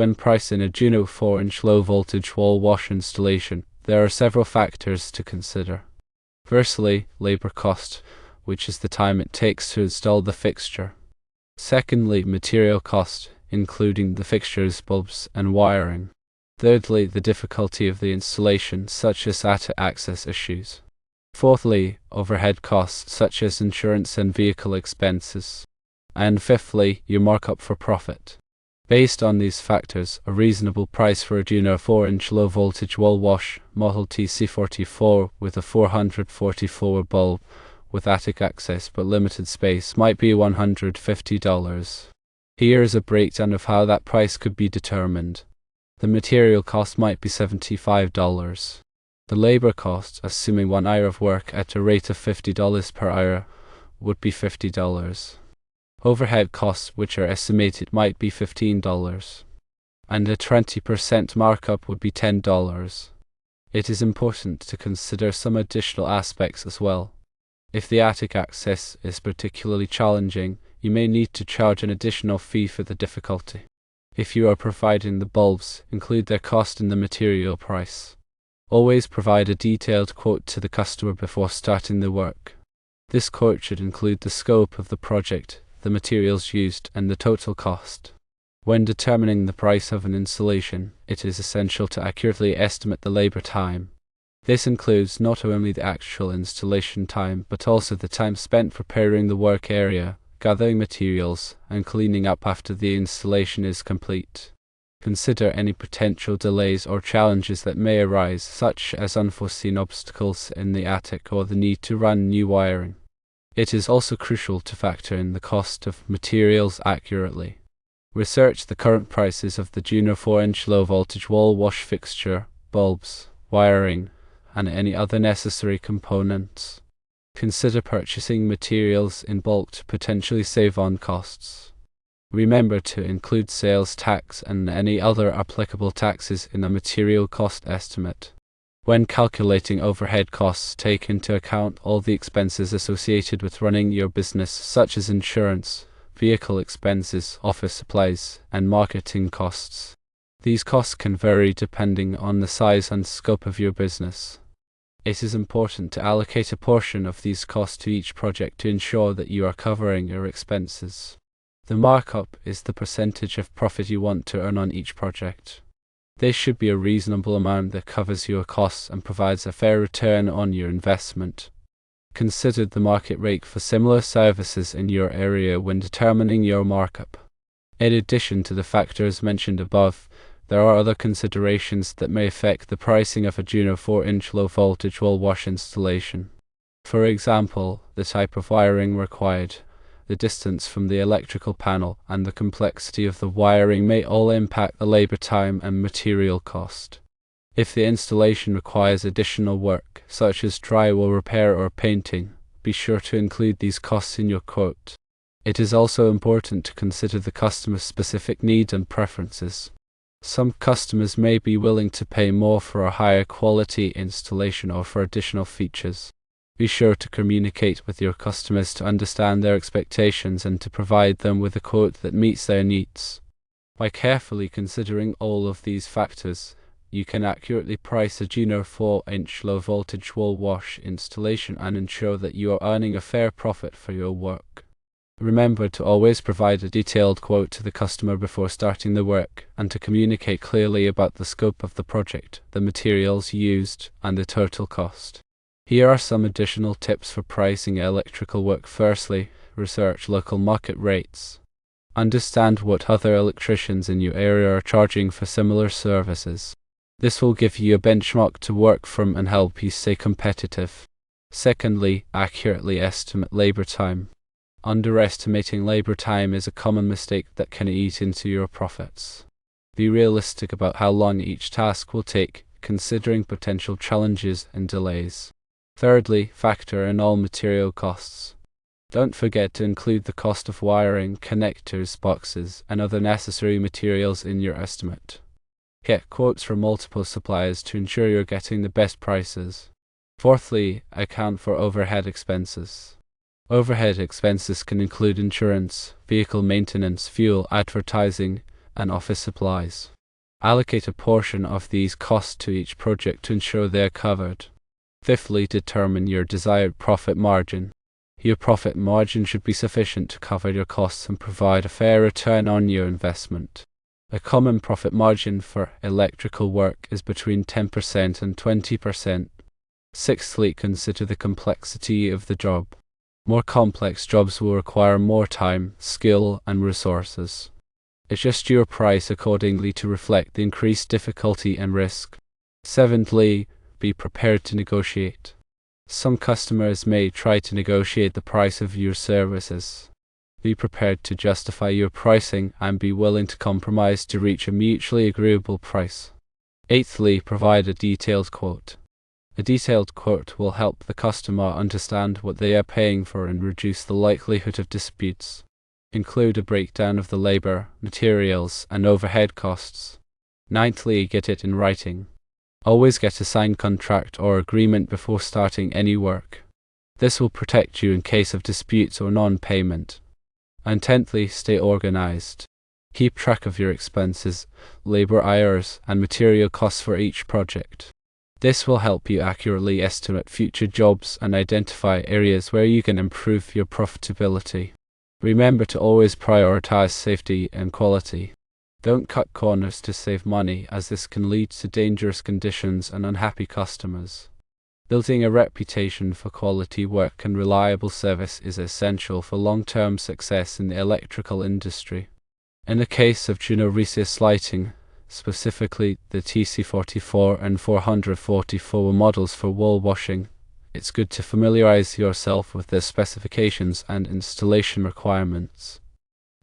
When pricing a Juno 4-inch low-voltage wall wash installation, there are several factors to consider. Firstly, labor cost, which is the time it takes to install the fixture. Secondly, material cost, including the fixtures, bulbs, and wiring. Thirdly, the difficulty of the installation, such as attic access issues. Fourthly, overhead costs, such as insurance and vehicle expenses. And fifthly, your markup for profit. Based on these factors, a reasonable price for a Juno 4-inch low-voltage wall wash, model TC44, with a 444 bulb, with attic access but limited space, might be $150. Here is a breakdown of how that price could be determined. The material cost might be $75. The labor cost, assuming 1 hour of work at a rate of $50 per hour, would be $50. Overhead costs, which are estimated, might be $15. And a 20% markup would be $10. It is important to consider some additional aspects as well. If the attic access is particularly challenging, you may need to charge an additional fee for the difficulty. If you are providing the bulbs, include their cost in the material price. Always provide a detailed quote to the customer before starting the work. This quote should include the scope of the project, the materials used, and the total cost. When determining the price of an installation, it is essential to accurately estimate the labor time. This includes not only the actual installation time, but also the time spent preparing the work area, gathering materials, and cleaning up after the installation is complete. Consider any potential delays or challenges that may arise, such as unforeseen obstacles in the attic or the need to run new wiring. It is also crucial to factor in the cost of materials accurately. Research the current prices of the Juno 4-inch low-voltage wall wash fixture, bulbs, wiring, and any other necessary components. Consider purchasing materials in bulk to potentially save on costs. Remember to include sales tax and any other applicable taxes in a material cost estimate. When calculating overhead costs, take into account all the expenses associated with running your business, such as insurance, vehicle expenses, office supplies, and marketing costs. These costs can vary depending on the size and scope of your business. It is important to allocate a portion of these costs to each project to ensure that you are covering your expenses. The markup is the percentage of profit you want to earn on each project. This should be a reasonable amount that covers your costs and provides a fair return on your investment. Consider the market rate for similar services in your area when determining your markup. In addition to the factors mentioned above, there are other considerations that may affect the pricing of a Juno 4-inch low-voltage wall wash installation. For example, the type of wiring required, the distance from the electrical panel, and the complexity of the wiring may all impact the labor time and material cost. If the installation requires additional work, such as drywall repair or painting, be sure to include these costs in your quote. It is also important to consider the customer's specific needs and preferences. Some customers may be willing to pay more for a higher quality installation or for additional features. Be sure to communicate with your customers to understand their expectations and to provide them with a quote that meets their needs. By carefully considering all of these factors, you can accurately price a Juno 4-inch low-voltage wall wash installation and ensure that you are earning a fair profit for your work. Remember to always provide a detailed quote to the customer before starting the work, and to communicate clearly about the scope of the project, the materials used, and the total cost. Here are some additional tips for pricing electrical work. Firstly, research local market rates. Understand what other electricians in your area are charging for similar services. This will give you a benchmark to work from and help you stay competitive. Secondly, accurately estimate labor time. Underestimating labor time is a common mistake that can eat into your profits. Be realistic about how long each task will take, considering potential challenges and delays. Thirdly, factor in all material costs. Don't forget to include the cost of wiring, connectors, boxes, and other necessary materials in your estimate. Get quotes from multiple suppliers to ensure you're getting the best prices. Fourthly, account for overhead expenses. Overhead expenses can include insurance, vehicle maintenance, fuel, advertising, and office supplies. Allocate a portion of these costs to each project to ensure they are covered. Fifthly, determine your desired profit margin. Your profit margin should be sufficient to cover your costs and provide a fair return on your investment. A common profit margin for electrical work is between 10% and 20%. Sixthly, consider the complexity of the job. More complex jobs will require more time, skill, and resources. Adjust your price accordingly to reflect the increased difficulty and risk. Seventhly, be prepared to negotiate. Some customers may try to negotiate the price of your services. Be prepared to justify your pricing and be willing to compromise to reach a mutually agreeable price. Eighthly, provide a detailed quote. A detailed quote will help the customer understand what they are paying for and reduce the likelihood of disputes. Include a breakdown of the labor, materials, and overhead costs. Ninthly, get it in writing. Always get a signed contract or agreement before starting any work. This will protect you in case of disputes or non-payment. And tenthly, stay organized. Keep track of your expenses, labor hours, and material costs for each project. This will help you accurately estimate future jobs and identify areas where you can improve your profitability. Remember to always prioritize safety and quality. Don't cut corners to save money, as this can lead to dangerous conditions and unhappy customers. Building a reputation for quality work and reliable service is essential for long-term success in the electrical industry. In the case of Juno recessed lighting, specifically the TC44 and 444 models for wall washing, it's good to familiarize yourself with their specifications and installation requirements.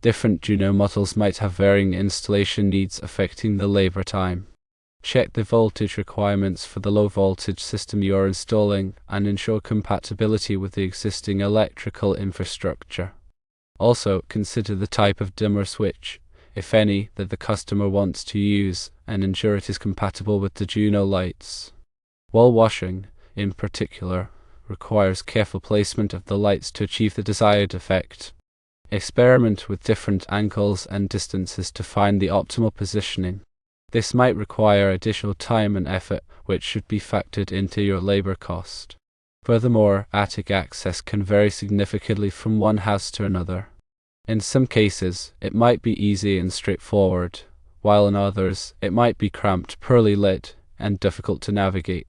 Different Juno models might have varying installation needs affecting the labor time. Check the voltage requirements for the low voltage system you are installing and ensure compatibility with the existing electrical infrastructure. Also, consider the type of dimmer switch, if any, that the customer wants to use, and ensure it is compatible with the Juno lights. Wall washing, in particular, requires careful placement of the lights to achieve the desired effect. Experiment with different angles and distances to find the optimal positioning. This might require additional time and effort, which should be factored into your labor cost. Furthermore, attic access can vary significantly from one house to another. In some cases, it might be easy and straightforward, while in others, it might be cramped, poorly lit, and difficult to navigate.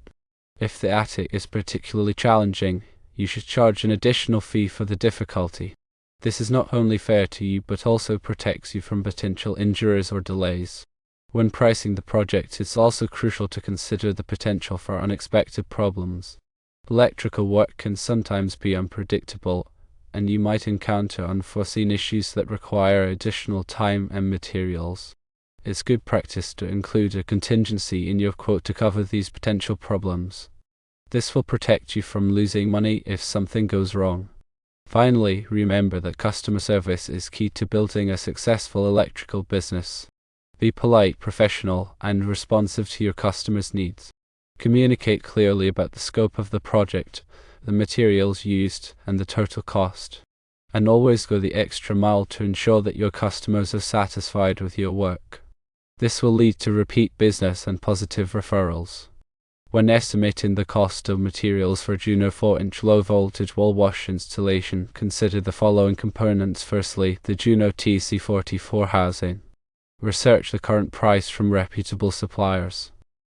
If the attic is particularly challenging, you should charge an additional fee for the difficulty. This is not only fair to you but also protects you from potential injuries or delays. When pricing the project, it's also crucial to consider the potential for unexpected problems. Electrical work can sometimes be unpredictable, and you might encounter unforeseen issues that require additional time and materials. It's good practice to include a contingency in your quote to cover these potential problems. This will protect you from losing money if something goes wrong. Finally, remember that customer service is key to building a successful electrical business. Be polite, professional, and responsive to your customers' needs. Communicate clearly about the scope of the project, the materials used, and the total cost. And always go the extra mile to ensure that your customers are satisfied with your work. This will lead to repeat business and positive referrals. When estimating the cost of materials for Juno 4-inch low-voltage wall wash installation, consider the following components. Firstly, the Juno TC44 housing. Research the current price from reputable suppliers.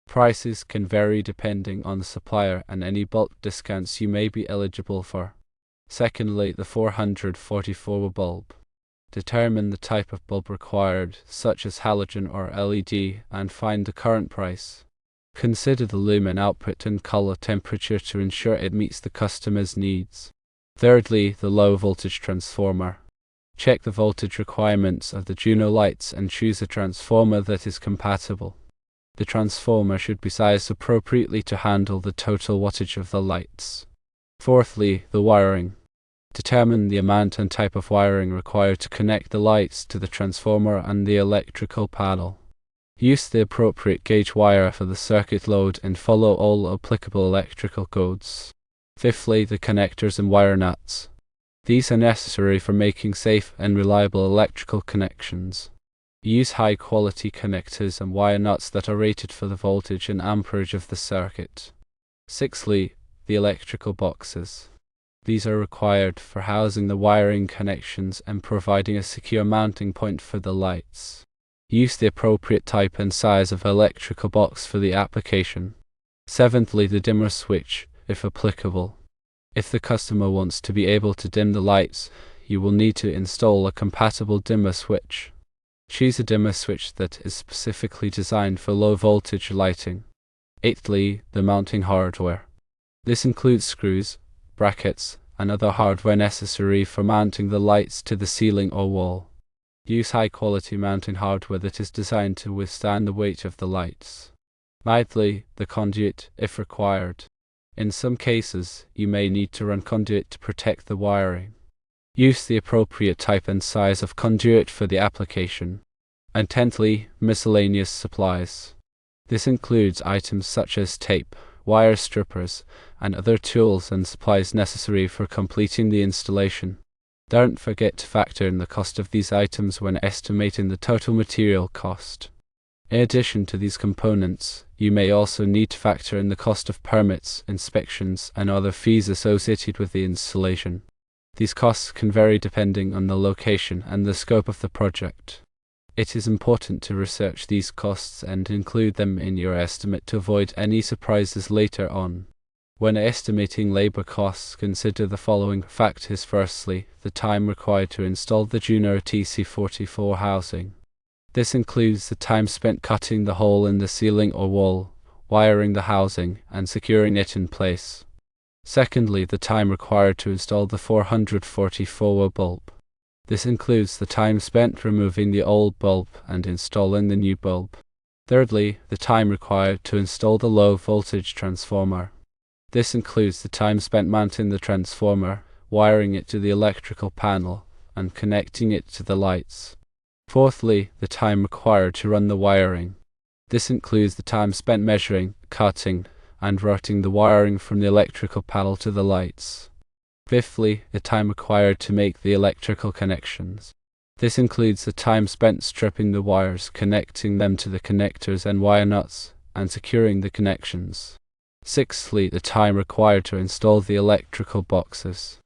Prices can vary depending on the supplier and any bulk discounts you may be eligible for. Secondly, the 444 bulb. Determine the type of bulb required, such as halogen or LED, and find the current price. Consider the lumen output and color temperature to ensure it meets the customer's needs. Thirdly, the low voltage transformer. Check the voltage requirements of the Juno lights and choose a transformer that is compatible. The transformer should be sized appropriately to handle the total wattage of the lights. Fourthly, the wiring. Determine the amount and type of wiring required to connect the lights to the transformer and the electrical panel. Use the appropriate gauge wire for the circuit load and follow all applicable electrical codes. Fifthly, the connectors and wire nuts. These are necessary for making safe and reliable electrical connections. Use high-quality connectors and wire nuts that are rated for the voltage and amperage of the circuit. Sixthly, the electrical boxes. These are required for housing the wiring connections and providing a secure mounting point for the lights. Use the appropriate type and size of electrical box for the application. Seventhly, the dimmer switch, if applicable. If the customer wants to be able to dim the lights, you will need to install a compatible dimmer switch. Choose a dimmer switch that is specifically designed for low voltage lighting. Eighthly, the mounting hardware. This includes screws, brackets, and other hardware necessary for mounting the lights to the ceiling or wall. Use high-quality mounting hardware that is designed to withstand the weight of the lights. Ninthly, the conduit, if required. In some cases, you may need to run conduit to protect the wiring. Use the appropriate type and size of conduit for the application. And tenthly, miscellaneous supplies. This includes items such as tape, wire strippers, and other tools and supplies necessary for completing the installation. Don't forget to factor in the cost of these items when estimating the total material cost. In addition to these components, you may also need to factor in the cost of permits, inspections, and other fees associated with the installation. These costs can vary depending on the location and the scope of the project. It is important to research these costs and include them in your estimate to avoid any surprises later on. When estimating labor costs, consider the following factors. Firstly, the time required to install the Juno TC44 housing. This includes the time spent cutting the hole in the ceiling or wall, wiring the housing, and securing it in place. Secondly, the time required to install the 444 bulb. This includes the time spent removing the old bulb and installing the new bulb. Thirdly, the time required to install the low voltage transformer. This includes the time spent mounting the transformer, wiring it to the electrical panel, and connecting it to the lights. Fourthly, the time required to run the wiring. This includes the time spent measuring, cutting, and routing the wiring from the electrical panel to the lights. Fifthly, the time required to make the electrical connections. This includes the time spent stripping the wires, connecting them to the connectors and wire nuts, and securing the connections. Sixthly, the time required to install the electrical boxes.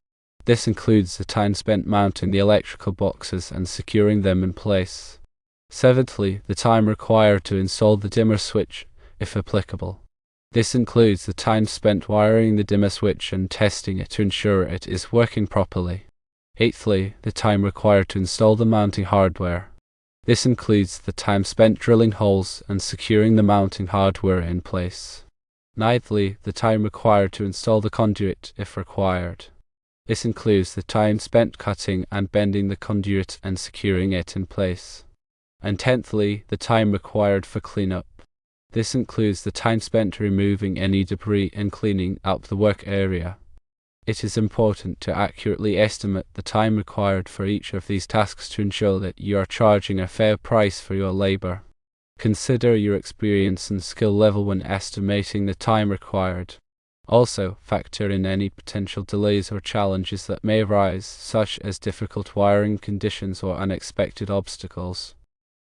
This includes the time spent mounting the electrical boxes and securing them in place. Seventhly, the time required to install the dimmer switch, if applicable. This includes the time spent wiring the dimmer switch and testing it to ensure it is working properly. Eighthly, the time required to install the mounting hardware. This includes the time spent drilling holes and securing the mounting hardware in place. Ninthly, the time required to install the conduit, if required. This includes the time spent cutting and bending the conduit and securing it in place. And tenthly, the time required for cleanup. This includes the time spent removing any debris and cleaning up the work area. It is important to accurately estimate the time required for each of these tasks to ensure that you are charging a fair price for your labor. Consider your experience and skill level when estimating the time required. Also, factor in any potential delays or challenges that may arise, such as difficult wiring conditions or unexpected obstacles.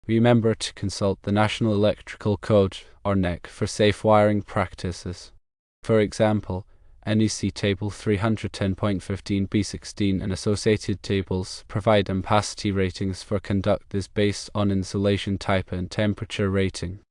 Remember to consult the National Electrical Code, or NEC, for safe wiring practices. For example, NEC Table 310.15b16 and associated tables provide ampacity ratings for conductors based on insulation type and temperature rating.